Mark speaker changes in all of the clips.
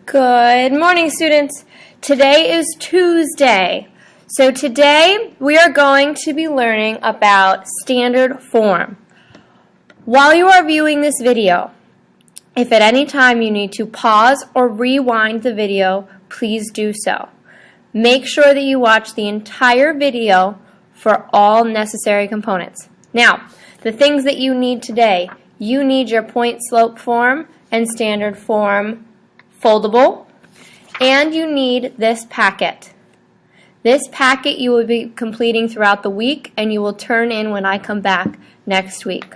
Speaker 1: Good morning, students. Today is Tuesday. So today we are going to be learning about standard form. While you are viewing this video, if at any time you need to pause or rewind the video, please do so. Make sure that you watch the entire video for all necessary components. Now, the things that you need today, you need your point slope form and standard form foldable, and you need this packet. This packet you will be completing throughout the week, and you will turn in when I come back next week.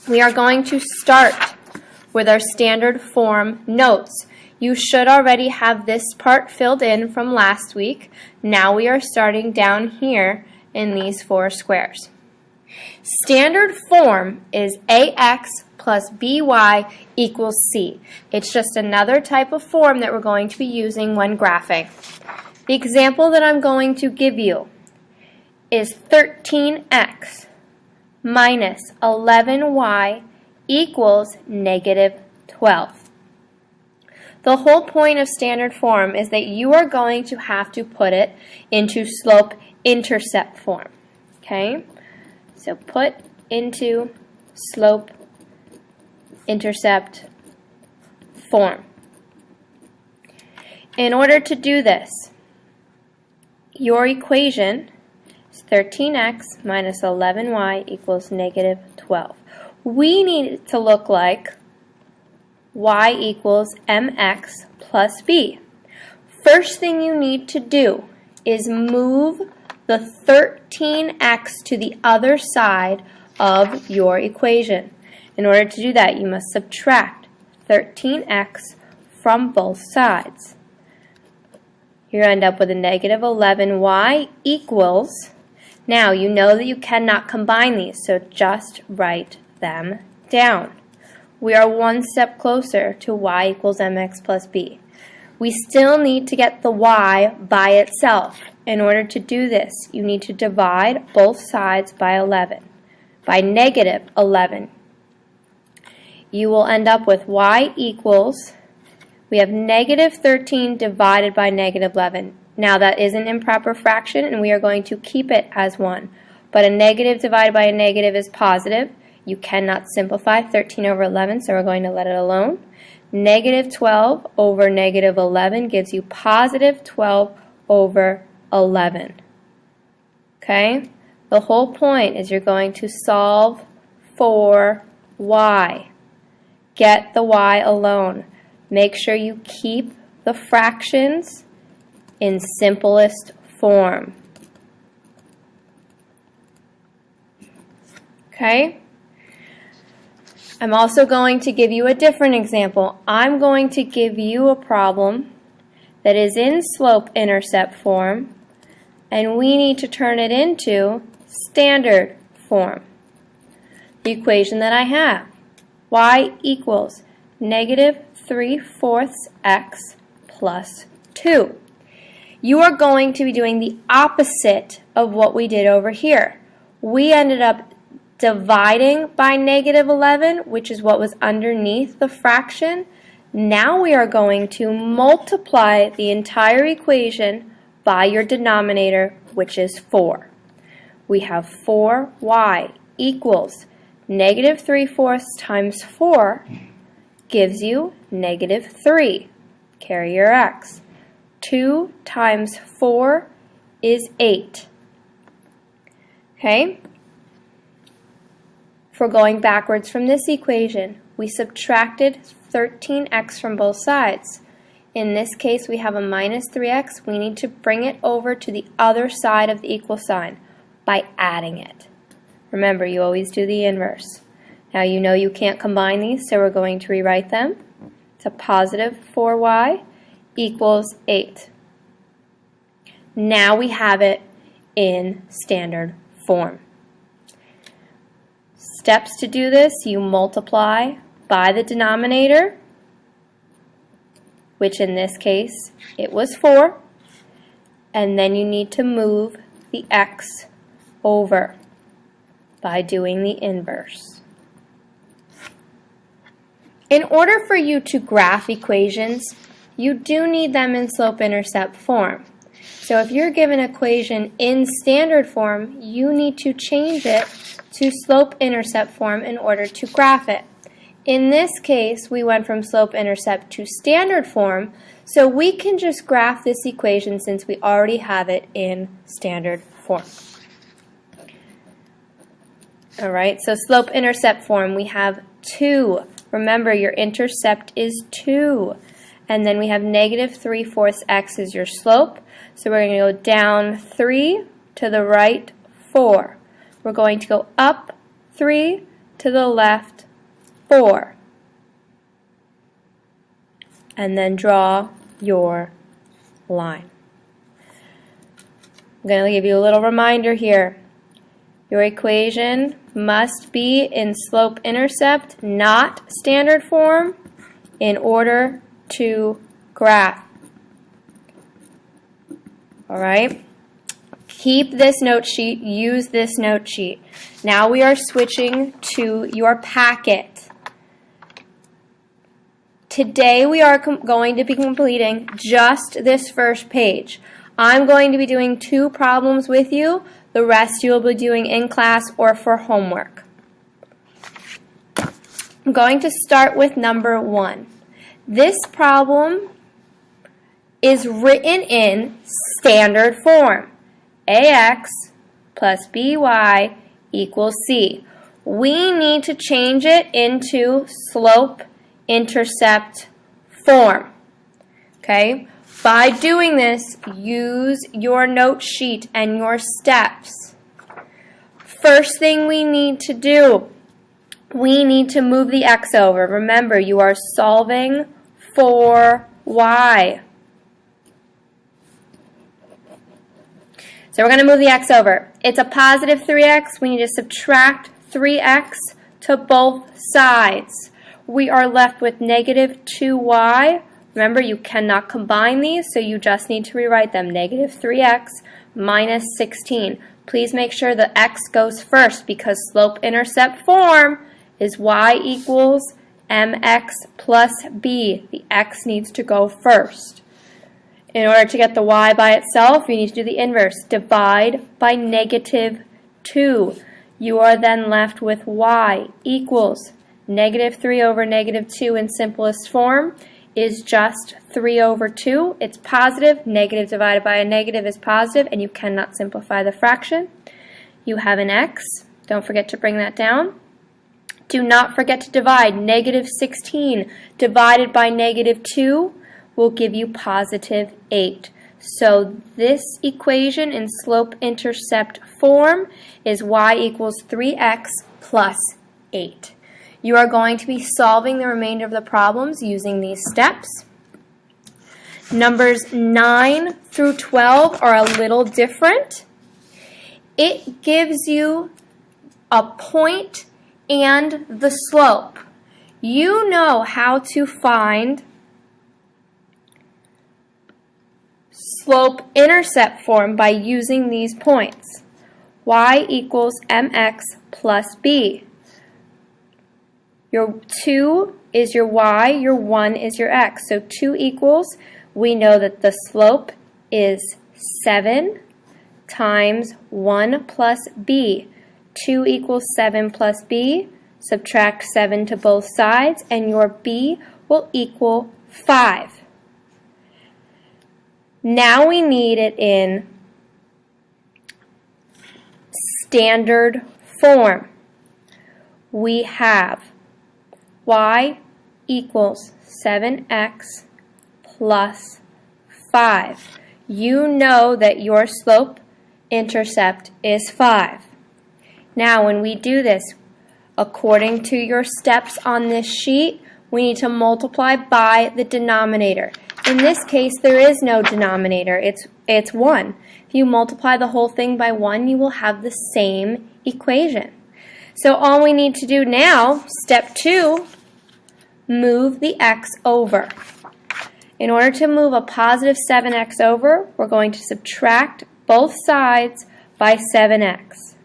Speaker 1: We are going to start with our standard form notes. You should already have this part filled in from last week. Now we are starting down here in these four squares. Standard form is AX plus BY equals C. It's just another type of form that we're going to be using when graphing. The example that I'm going to give you is 13x minus 11y equals negative 12. The whole point of standard form is that you are going to have to put it into slope-intercept form. Okay? So put into slope-intercept form. In order to do this, your equation is 13x minus 11y equals negative 12. We need it to look like y equals mx plus b. First thing you need to do is move the 13x to the other side of your equation. In order to do that, you must subtract 13x from both sides. You end up with a negative 11y equals, now you know that you cannot combine these, so just write them down. We are one step closer to y equals mx plus b. We still need to get the y by itself. In order to do this, you need to divide both sides by 11, by negative 11. You will end up with y equals, we have negative 13 divided by negative 11. Now that is an improper fraction and we are going to keep it as 1. But a negative divided by a negative is positive. You cannot simplify 13 over 11, so we're going to let it alone. Negative 12 over negative 11 gives you positive 12 over 11. Okay? The whole point is you're going to solve for y. Get the y alone. Make sure you keep the fractions in simplest form. Okay? I'm also going to give you a different example. I'm going to give you a problem that is in slope-intercept form, and we need to turn it into standard form. The equation that I have, y equals negative 3/4 x plus 2. You are going to be doing the opposite of what we did over here. We ended up dividing by negative 11, which is what was underneath the fraction. Now we are going to multiply the entire equation by your denominator, which is 4. We have 4y equals negative 3/4 times 4 gives you negative 3. Carry your x. 2 times 4 is 8. Okay? For going backwards from this equation, we subtracted 13x from both sides. In this case, we have a minus 3x. We need to bring it over to the other side of the equal sign by adding it. Remember, you always do the inverse. Now you know you can't combine these, so we're going to rewrite them. It's a positive 4y equals 8. Now we have it in standard form. Steps to do this, you multiply by the denominator, which in this case it was 4, and then you need to move the x over by doing the inverse. In order for you to graph equations, you do need them in slope-intercept form. So if you're given an equation in standard form, you need to change it to slope-intercept form in order to graph it. In this case, we went from slope-intercept to standard form, so we can just graph this equation since we already have it in standard form. Alright, so slope-intercept form, we have 2. Remember, your intercept is 2. And then we have negative 3/4 x is your slope. So we're going to go down 3 to the right 4. We're going to go up 3 to the left 4. And then draw your line. I'm going to give you a little reminder here. Your equation must be in slope-intercept, not standard form, in order to graph. Alright? Keep this note sheet, use this note sheet. Now we are switching to your packet. Today we are going to be completing just this first page. I'm going to be doing 2 problems with you. The rest you will be doing in class or for homework. I'm going to start with number 1. This problem is written in standard form. AX plus BY equals C. We need to change it into slope-intercept form. Okay? By doing this, use your note sheet and your steps. First thing we need to do, we need to move the x over. Remember, you are solving for y. So we're going to move the x over. It's a positive 3x. We need to subtract 3x to both sides. We are left with negative 2y. Remember, you cannot combine these, so you just need to rewrite them. Negative 3x minus 16. Please make sure the x goes first because slope-intercept form is y equals mx plus b. The x needs to go first. In order to get the y by itself, you need to do the inverse. Divide by negative 2. You are then left with y equals negative 3 over negative 2 in simplest form is just 3 over 2. It's positive. Negative divided by a negative is positive, and you cannot simplify the fraction. You have an x. Don't forget to bring that down. Do not forget to divide. Negative 16 divided by negative 2 will give you positive 8. So this equation in slope-intercept form is y equals 3x plus 8. You are going to be solving the remainder of the problems using these steps. Numbers 9 through 12 are a little different. It gives you a point and the slope. You know how to find slope-intercept form by using these points. Y equals mx plus b. Your 2 is your y, your 1 is your x. So 2 equals, we know that the slope is 7 times 1 plus b. 2 equals 7 plus b. Subtract 7 to both sides, and your b will equal 5. Now we need it in standard form. We have y equals 7x plus 5. You know that your slope-intercept is 5. Now when we do this, according to your steps on this sheet, we need to multiply by the denominator. In this case, there is no denominator. It's 1. If you multiply the whole thing by 1, you will have the same equation. So all we need to do now, step 2, move the x over. In order to move a positive 7x over, we're going to subtract both sides by 7x.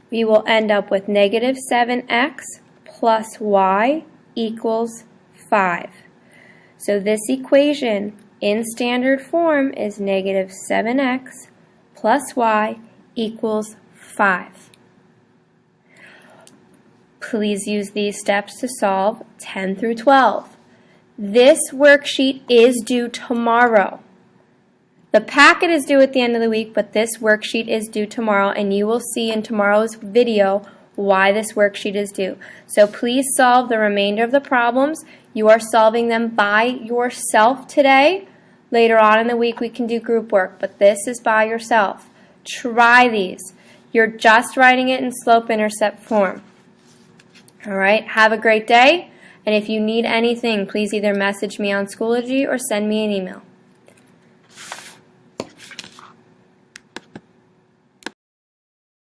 Speaker 1: We will end up with negative 7x plus y equals 5. So this equation in standard form is negative 7x plus y equals 5. Please use these steps to solve 10 through 12. This worksheet is due tomorrow. The packet is due at the end of the week, but this worksheet is due tomorrow, and you will see in tomorrow's video why this worksheet is due. So please solve the remainder of the problems. You are solving them by yourself today. Later on in the week we can do group work, but this is by yourself. Try these. You're just writing it in slope-intercept form. All right, have a great day, and if you need anything, please either message me on Schoology or send me an email.